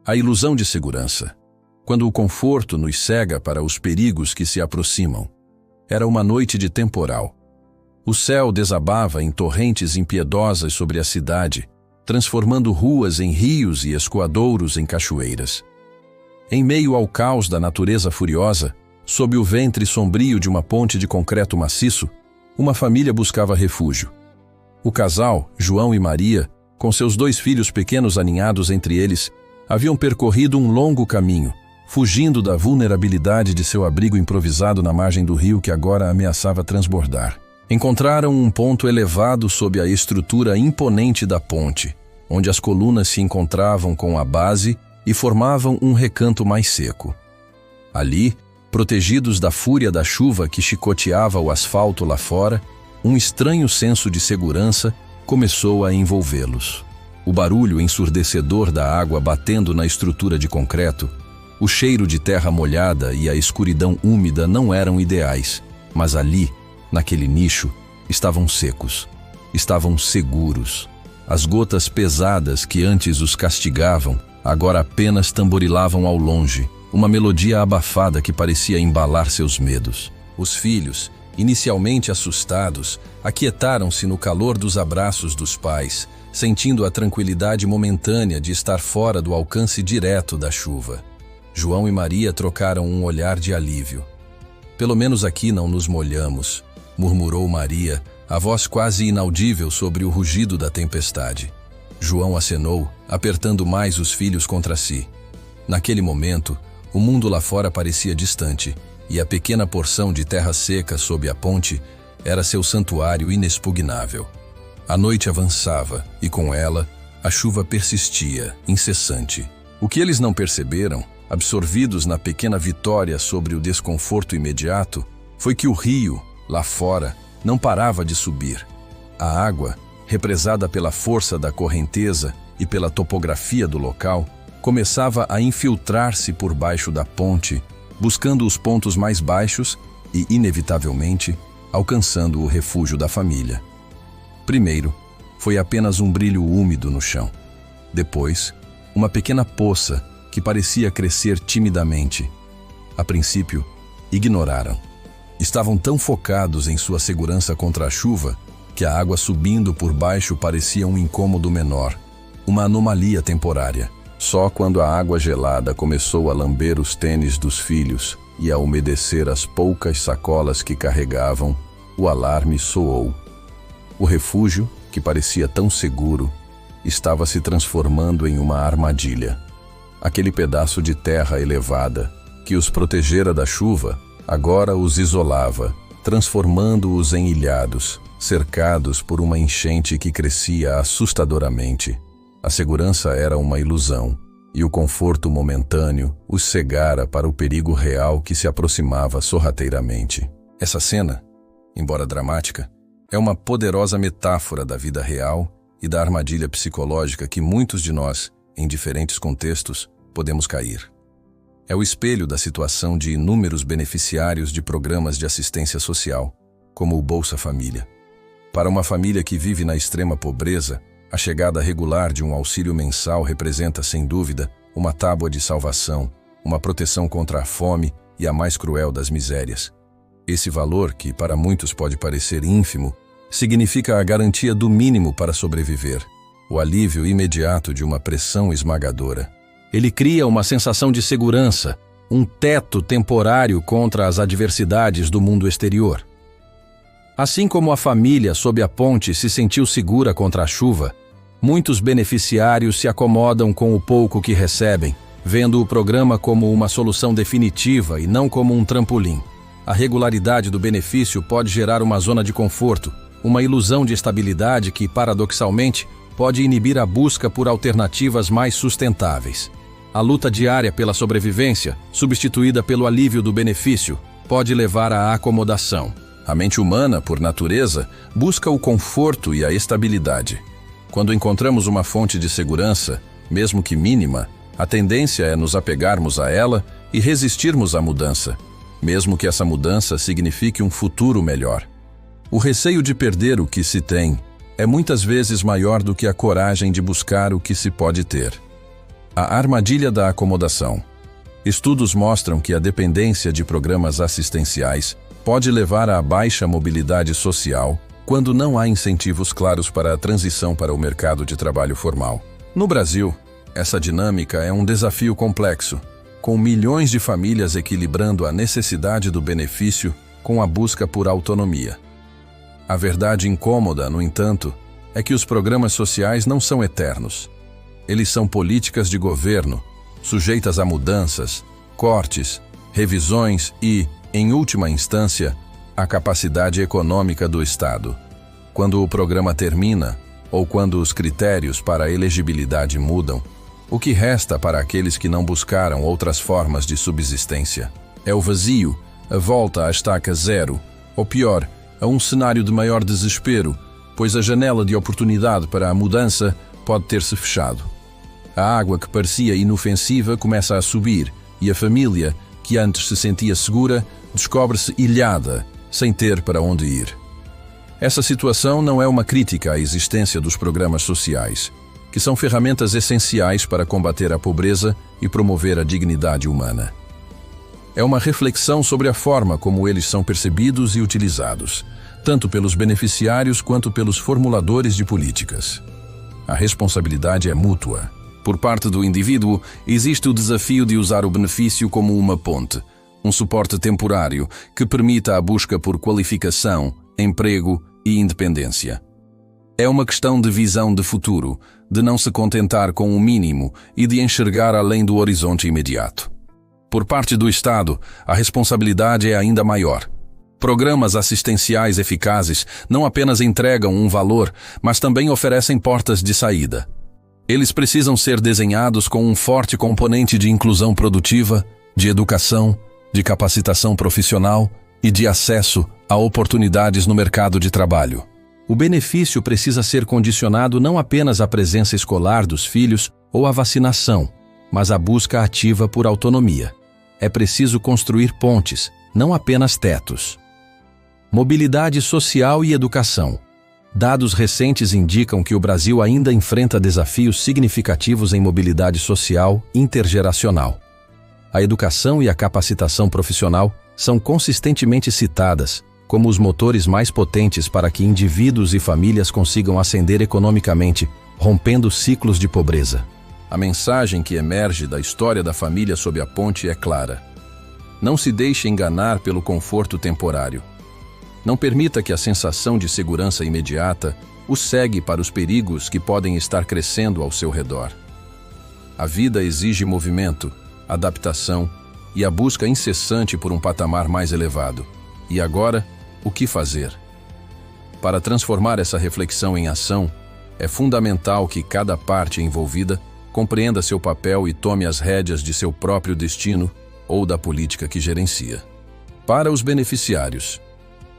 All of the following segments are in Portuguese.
A ilusão de segurança, quando o conforto nos cega para os perigos que se aproximam. Era uma noite de temporal. O céu desabava em torrentes impiedosas sobre a cidade, transformando ruas em rios e escoadouros em cachoeiras. Em meio ao caos da natureza furiosa, sob o ventre sombrio de uma ponte de concreto maciço, uma família buscava refúgio. O casal, João e Maria, com seus 2 filhos pequenos aninhados entre eles, haviam percorrido um longo caminho, fugindo da vulnerabilidade de seu abrigo improvisado na margem do rio que agora ameaçava transbordar. Encontraram um ponto elevado sob a estrutura imponente da ponte, onde as colunas se encontravam com a base e formavam um recanto mais seco. Ali, protegidos da fúria da chuva que chicoteava o asfalto lá fora, um estranho senso de segurança começou a envolvê-los. O barulho ensurdecedor da água batendo na estrutura de concreto, o cheiro de terra molhada e a escuridão úmida não eram ideais, mas ali, naquele nicho, estavam secos, estavam seguros. As gotas pesadas que antes os castigavam, agora apenas tamborilavam ao longe, uma melodia abafada que parecia embalar seus medos. Os filhos, inicialmente assustados, aquietaram-se no calor dos abraços dos pais, sentindo a tranquilidade momentânea de estar fora do alcance direto da chuva. João e Maria trocaram um olhar de alívio. "Pelo menos aqui não nos molhamos", murmurou Maria, a voz quase inaudível sobre o rugido da tempestade. João acenou, apertando mais os filhos contra si. Naquele momento, o mundo lá fora parecia distante, e a pequena porção de terra seca sob a ponte era seu santuário inexpugnável. A noite avançava, e com ela, a chuva persistia, incessante. O que eles não perceberam, absorvidos na pequena vitória sobre o desconforto imediato, foi que o rio, lá fora, não parava de subir. A água, represada pela força da correnteza e pela topografia do local, começava a infiltrar-se por baixo da ponte, buscando os pontos mais baixos e, inevitavelmente, alcançando o refúgio da família. Primeiro, foi apenas um brilho úmido no chão. Depois, uma pequena poça que parecia crescer timidamente. A princípio, ignoraram. Estavam tão focados em sua segurança contra a chuva que a água subindo por baixo parecia um incômodo menor, uma anomalia temporária. Só quando a água gelada começou a lamber os tênis dos filhos e a umedecer as poucas sacolas que carregavam, o alarme soou. O refúgio, que parecia tão seguro, estava se transformando em uma armadilha. Aquele pedaço de terra elevada, que os protegera da chuva, agora os isolava, transformando-os em ilhados, cercados por uma enchente que crescia assustadoramente. A segurança era uma ilusão, e o conforto momentâneo os cegara para o perigo real que se aproximava sorrateiramente. Essa cena, embora dramática, é uma poderosa metáfora da vida real e da armadilha psicológica que muitos de nós, em diferentes contextos, podemos cair. É o espelho da situação de inúmeros beneficiários de programas de assistência social, como o Bolsa Família. Para uma família que vive na extrema pobreza, a chegada regular de um auxílio mensal representa, sem dúvida, uma tábua de salvação, uma proteção contra a fome e a mais cruel das misérias. Esse valor, que para muitos pode parecer ínfimo, significa a garantia do mínimo para sobreviver, o alívio imediato de uma pressão esmagadora. Ele cria uma sensação de segurança, um teto temporário contra as adversidades do mundo exterior. Assim como a família sob a ponte se sentiu segura contra a chuva, muitos beneficiários se acomodam com o pouco que recebem, vendo o programa como uma solução definitiva e não como um trampolim. A regularidade do benefício pode gerar uma zona de conforto, uma ilusão de estabilidade que, paradoxalmente, pode inibir a busca por alternativas mais sustentáveis. A luta diária pela sobrevivência, substituída pelo alívio do benefício, pode levar à acomodação. A mente humana, por natureza, busca o conforto e a estabilidade. Quando encontramos uma fonte de segurança, mesmo que mínima, a tendência é nos apegarmos a ela e resistirmos à mudança, mesmo que essa mudança signifique um futuro melhor. O receio de perder o que se tem é muitas vezes maior do que a coragem de buscar o que se pode ter. A armadilha da acomodação. Estudos mostram que a dependência de programas assistenciais pode levar à baixa mobilidade social quando não há incentivos claros para a transição para o mercado de trabalho formal. No Brasil, essa dinâmica é um desafio complexo, com milhões de famílias equilibrando a necessidade do benefício com a busca por autonomia. A verdade incômoda, no entanto, é que os programas sociais não são eternos. Eles são políticas de governo, sujeitas a mudanças, cortes, revisões e, em última instância, a capacidade econômica do Estado. Quando o programa termina, ou quando os critérios para a elegibilidade mudam, o que resta para aqueles que não buscaram outras formas de subsistência? É o vazio, a volta à estaca zero, ou pior, a um cenário de maior desespero, pois a janela de oportunidade para a mudança pode ter-se fechado. A água que parecia inofensiva começa a subir e a família, que antes se sentia segura, descobre-se ilhada, sem ter para onde ir. Essa situação não é uma crítica à existência dos programas sociais, que são ferramentas essenciais para combater a pobreza e promover a dignidade humana. É uma reflexão sobre a forma como eles são percebidos e utilizados, tanto pelos beneficiários quanto pelos formuladores de políticas. A responsabilidade é mútua. Por parte do indivíduo, existe o desafio de usar o benefício como uma ponte, um suporte temporário que permita a busca por qualificação, emprego e independência. É uma questão de visão de futuro, de não se contentar com o mínimo e de enxergar além do horizonte imediato. Por parte do Estado, a responsabilidade é ainda maior. Programas assistenciais eficazes não apenas entregam um valor, mas também oferecem portas de saída. Eles precisam ser desenhados com um forte componente de inclusão produtiva, de educação, de capacitação profissional e de acesso a oportunidades no mercado de trabalho. O benefício precisa ser condicionado não apenas à presença escolar dos filhos ou à vacinação, mas à busca ativa por autonomia. É preciso construir pontes, não apenas tetos. Mobilidade social e educação. Dados recentes indicam que o Brasil ainda enfrenta desafios significativos em mobilidade social intergeracional. A educação e a capacitação profissional são consistentemente citadas como os motores mais potentes para que indivíduos e famílias consigam ascender economicamente, rompendo ciclos de pobreza. A mensagem que emerge da história da família sob a ponte é clara. Não se deixe enganar pelo conforto temporário. Não permita que a sensação de segurança imediata o cegue para os perigos que podem estar crescendo ao seu redor. A vida exige movimento, adaptação e a busca incessante por um patamar mais elevado. E agora, o que fazer? Para transformar essa reflexão em ação, é fundamental que cada parte envolvida compreenda seu papel e tome as rédeas de seu próprio destino ou da política que gerencia. Para os beneficiários.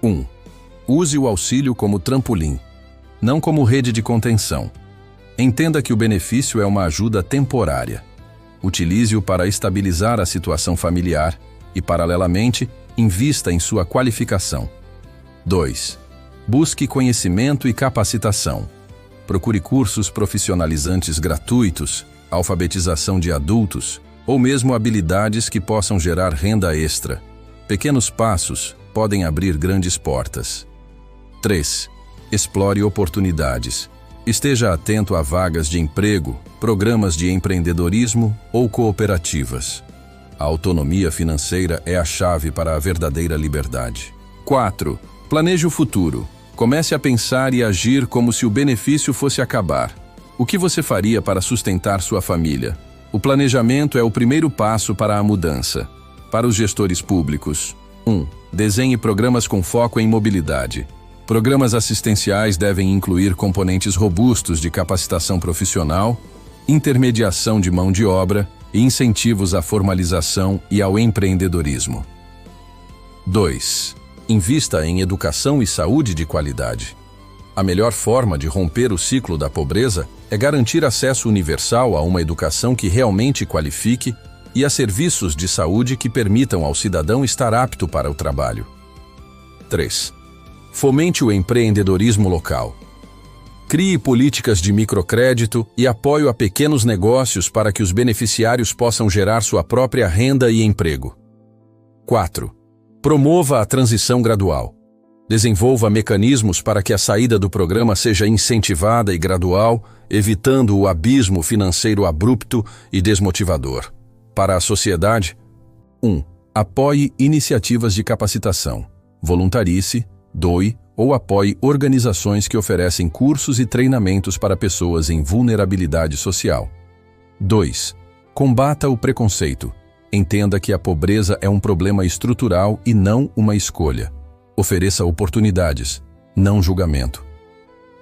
1. Use o auxílio como trampolim, não como rede de contenção. Entenda que o benefício é uma ajuda temporária. Utilize-o para estabilizar a situação familiar e, paralelamente, invista em sua qualificação. 2. Busque conhecimento e capacitação. Procure cursos profissionalizantes gratuitos, alfabetização de adultos ou mesmo habilidades que possam gerar renda extra. Pequenos passos podem abrir grandes portas. 3. Explore oportunidades. Esteja atento a vagas de emprego, programas de empreendedorismo ou cooperativas. A autonomia financeira é a chave para a verdadeira liberdade. 4. Planeje o futuro. Comece a pensar e agir como se o benefício fosse acabar. O que você faria para sustentar sua família? O planejamento é o primeiro passo para a mudança. Para os gestores públicos. 1. Desenhe programas com foco em mobilidade. Programas assistenciais devem incluir componentes robustos de capacitação profissional, intermediação de mão de obra e incentivos à formalização e ao empreendedorismo. 2. Invista em educação e saúde de qualidade. A melhor forma de romper o ciclo da pobreza é garantir acesso universal a uma educação que realmente qualifique e a serviços de saúde que permitam ao cidadão estar apto para o trabalho. 3. Fomente o empreendedorismo local. Crie políticas de microcrédito e apoio a pequenos negócios para que os beneficiários possam gerar sua própria renda e emprego. 4. Promova a transição gradual. Desenvolva mecanismos para que a saída do programa seja incentivada e gradual, evitando o abismo financeiro abrupto e desmotivador. Para a sociedade: 1. Apoie iniciativas de capacitação. Voluntarize, doe ou apoie organizações que oferecem cursos e treinamentos para pessoas em vulnerabilidade social. 2. Combata o preconceito. Entenda que a pobreza é um problema estrutural e não uma escolha. Ofereça oportunidades, não julgamento.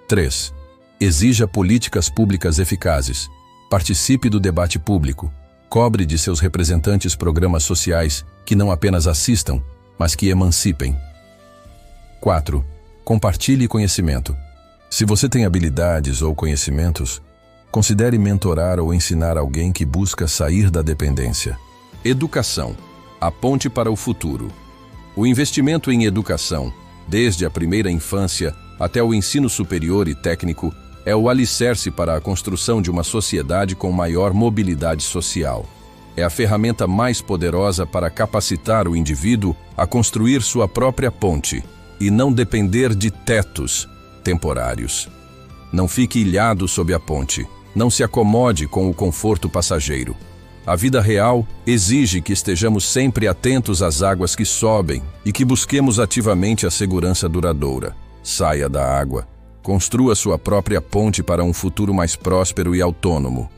3. Exija políticas públicas eficazes. Participe do debate público. Cobre de seus representantes programas sociais que não apenas assistam, mas que emancipem. 4. Compartilhe conhecimento. Se você tem habilidades ou conhecimentos, considere mentorar ou ensinar alguém que busca sair da dependência. Educação, a ponte para o futuro. O investimento em educação, desde a primeira infância até o ensino superior e técnico, é o alicerce para a construção de uma sociedade com maior mobilidade social. É a ferramenta mais poderosa para capacitar o indivíduo a construir sua própria ponte e não depender de tetos temporários. Não fique ilhado sob a ponte. Não se acomode com o conforto passageiro. A vida real exige que estejamos sempre atentos às águas que sobem e que busquemos ativamente a segurança duradoura. Saia da água. Construa sua própria ponte para um futuro mais próspero e autônomo.